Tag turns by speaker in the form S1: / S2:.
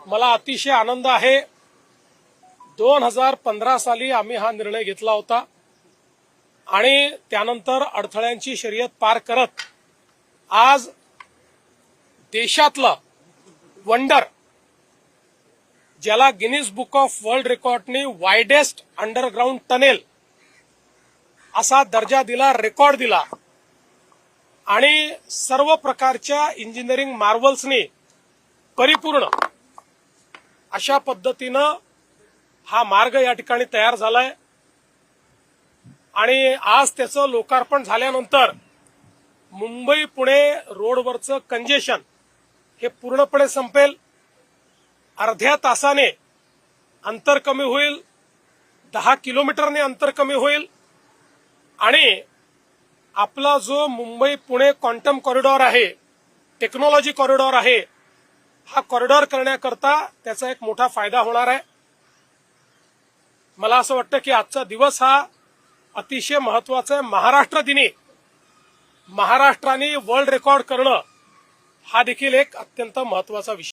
S1: मला अतिशय आनंद आहे। 2015 साली आम्ही हा निर्णय घेतला होता आणि त्यानंतर अडथळ्यांची शर्यत पार करत आज देशातलं वंडर, ज्याला गिनीज बुक ऑफ वर्ल्ड रेकॉर्डने वाइडेस्ट अंडरग्राउंड टनेल असा दर्जा दिला, रेकॉर्ड दिला आणि सर्व प्रकारच्या इंजिनिअरिंग मार्वल्सनी परिपूर्ण अशा पद्धतीनं हा मार्ग या ठिकाणी तयार झालाय आणि आज त्याचं लोकार्पण झाल्यानंतर मुंबई पुणे रोडवरचं कंजेशन हे पूर्णपणे संपेल। अर्ध्या तासाने अंतर कमी होईल, 10 किलोमीटरने अंतर कमी होईल आणि आपला जो मुंबई पुणे क्वांटम कॉरिडॉर आहे, टेक्नॉलॉजी कॉरिडॉर आहे, हा कॉरिडॉर करण्याकरता त्याचा एक मोठा फायदा होणार आहे। मला असं वाटतं की आजचा दिवस हा अतिशय महत्वाचा आहे। महाराष्ट्र दिनी महाराष्ट्राने वर्ल्ड रेकॉर्ड करणं हा देखील एक अत्यंत महत्वाचा विषय